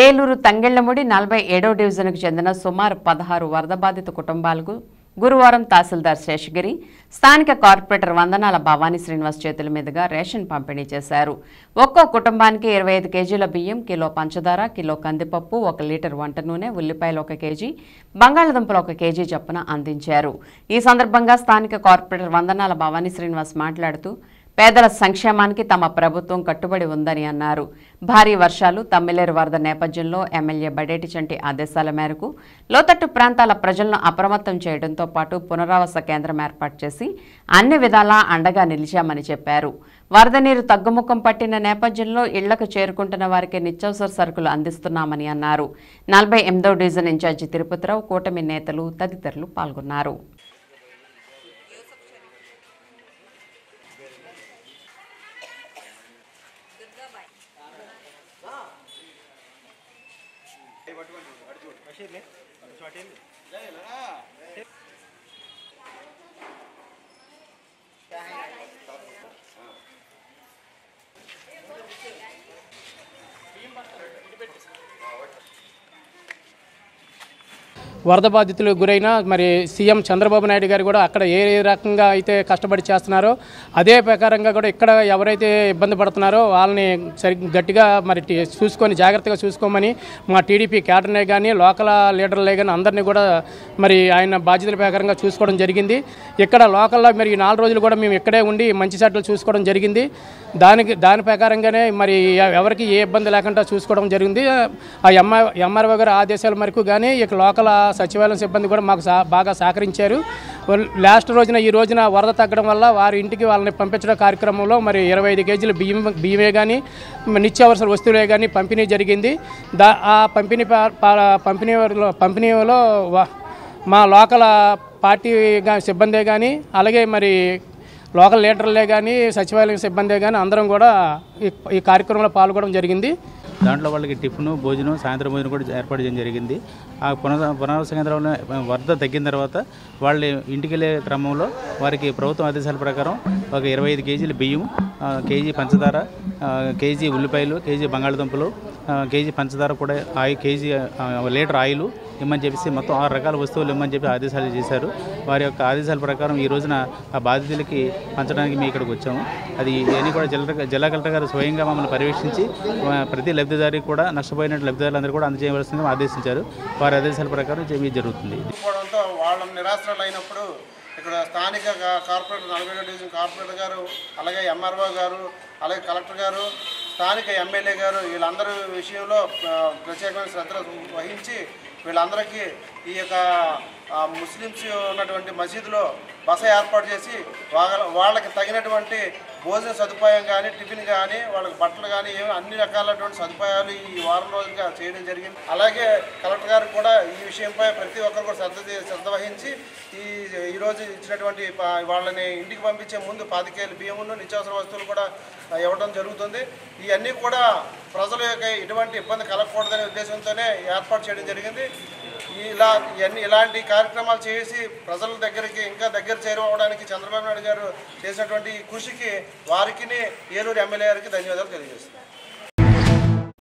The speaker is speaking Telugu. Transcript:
ఏలూరు తంగెళ్లముడి 47వ డివిజన్కు చెందిన సుమారు 16 వరద బాధిత కుటుంబాలకు గురువారం తహసీల్దార్ శేషగిరి స్థానిక కార్పొరేటర్ వందనాల భవానీ శ్రీనివాస్ చేతుల మీదుగా రేషన్ పంపిణీ చేశారు. ఒక్కో కుటుంబానికి 25 కేజీల బియ్యం, కిలో పంచదార, కిలో కందిపప్పు, 1 లీటర్ వంట నూనె, ఉల్లిపాయలు 1 కేజీ, బంగాళదుంపలు 1 కేజీ చొప్పున అందించారు. ఈ సందర్భంగా స్థానిక కార్పొరేటర్ వందనాల భవానీ శ్రీనివాస్ మాట్లాడుతూ పేదల సంక్షేమానికి తమ ప్రభుత్వం కట్టుబడి ఉందని అన్నారు. భారీ వర్షాలు, తమ్మిలేరు వరద నేపథ్యంలో ఎమ్మెల్యే బడేటి చంటి ఆదేశాల మేరకు లోతట్టు ప్రాంతాల ప్రజలను అప్రమత్తం చేయడంతో పాటు పునరావాస కేంద్రం ఏర్పాటు చేసి అన్ని విధాలా అండగా నిలిచామని చెప్పారు. వరద నీరు తగ్గుముఖం పట్టిన నేపథ్యంలో ఇళ్లకు చేరుకుంటున్న వారికి నిత్యావసర సరుకులు అందిస్తున్నామని అన్నారు. 48వ డివిజన్ ఇన్ఛార్జి తిరుపతిరావు, కూటమి నేతలు తదితరులు పాల్గొన్నారు. వరద బాధితులకు గురైన మరి సీఎం చంద్రబాబు నాయుడు గారు కూడా అక్కడ ఏ రకంగా అయితే కష్టపడి చేస్తున్నారో అదే ప్రకారంగా కూడా ఇక్కడ ఎవరైతే ఇబ్బంది పడుతున్నారో వాళ్ళని గట్టిగా మరి చూసుకొని జాగ్రత్తగా చూసుకోమని మా టీడీపీ క్యాడర్నే కానీ లోకల్ లీడర్లే కానీ అందరినీ కూడా మరి ఆయన బాధ్యతల ప్రకారంగా చూసుకోవడం జరిగింది. ఇక్కడ లోకల్లో మరి 4 రోజులు కూడా మేము ఇక్కడే ఉండి మంచి చెడ్డలు చూసుకోవడం జరిగింది. దాని ప్రకారంగానే మరి ఎవరికి ఏ ఇబ్బంది లేకుండా చూసుకోవడం జరిగింది. ఆ ఎంఆర్ఓ గారి ఆదేశాల మేరకు కానీ ఇక లోకల్ సచివాలయం సిబ్బంది కూడా మాకు బాగా సహకరించారు. లాస్ట్ రోజున ఈ రోజున వరద తగ్గడం వల్ల వారి ఇంటికి వాళ్ళని పంపించడం కార్యక్రమంలో మరి 25 కేజీల బియ్యమే కానీ నిత్యావసర వస్తువులే కానీ పంపిణీ జరిగింది. ఆ పంపిణీలో మా లోకల్ పార్టీ సిబ్బందే కానీ అలాగే మరి లోకల్ లీడర్లే కానీ సచివాలయం సిబ్బందే కానీ అందరం కూడా ఈ కార్యక్రమంలో పాల్గొనడం జరిగింది. దాంట్లో వాళ్ళకి టిఫిన్, భోజనం, సాయంత్రం భోజనం కూడా ఏర్పాటు చేయడం జరిగింది. ఆ పునరావాస కేంద్రంలో వరద తగ్గిన తర్వాత వాళ్ళు ఇంటికి వెళ్ళే క్రమంలో వారికి ప్రభుత్వం ఆదేశాల ప్రకారం ఒక 25 కేజీల బియ్యం, కేజీ పంచదార, కేజీ ఉల్లిపాయలు, కేజీ బంగాళదుంపలు, కేజీ పంచదార కూడా కేజీ లీటర్ ఆయిల్ ఇమ్మని చెప్పేసి మొత్తం 6 రకాల వస్తువులు ఇమ్మని చెప్పి ఆదేశాలు చేశారు. వారి యొక్క ఆదేశాల ప్రకారం ఈ రోజున ఆ బాధితులకి పంచడానికి మేము ఇక్కడికి వచ్చాము. అది ఇవన్నీ కూడా జిల్లా కలెక్టర్ గారు స్వయంగా మమ్మల్ని పర్యవేక్షించి ప్రతి లబ్ధిదారికి కూడా నష్టపోయిన లబ్ధిదారులందరూ కూడా అందజేయవలసిందిగా ఆదేశించారు. వారి ఆదేశాల ప్రకారం జరిగితుంది. వాళ్ళ నిరాశ్రలు అయినప్పుడు ఇక్కడ స్థానిక కార్పొరేటర్ 47వ డివిజన్ కార్పొరేటర్ గారు, అలాగే ఎంఆర్ఓ గారు, అలాగే కలెక్టర్ గారు, స్థానిక ఎమ్మెల్యే గారు వీళ్ళందరూ విషయంలో ప్రత్యేకమైన శ్రద్ధ వహించి వీళ్ళందరికీ ఈ యొక్క ముస్లిమ్స్ ఉన్నటువంటి మసీదులో బస ఏర్పాటు చేసి వాళ్ళకి తగినటువంటి భోజన సదుపాయం కానీ, టిఫిన్ కానీ, వాళ్ళకి బట్టలు కానీ అన్ని రకాలైనటువంటి సదుపాయాలు ఈ వారం రోజులుగా చేయడం జరిగింది. అలాగే కలెక్టర్ గారు కూడా ఈ విషయంపై ప్రతి ఒక్కరు కూడా శ్రద్ధ వహించి ఈరోజు ఇచ్చినటువంటి వాళ్ళని ఇంటికి పంపించే ముందు 5 కేజీల బియ్యమును, నిత్యావసర వస్తువులు కూడా ఇవ్వడం జరుగుతుంది. ఇవన్నీ కూడా ప్రజల యొక్క ఎటువంటి ఇబ్బంది కలగకూడదనే ఉద్దేశంతోనే ఏర్పాటు చేయడం జరిగింది. ఇలాంటి కార్యక్రమాలు చేసి ప్రజల దగ్గరికి ఇంకా దగ్గర చేరువవడానికి చంద్రబాబు నాయుడు గారు చేసినటువంటి కృషికి వారికి ఏలూరు ఎమ్మెల్యే గారికి ధన్యవాదాలు తెలియజేస్తున్నాను.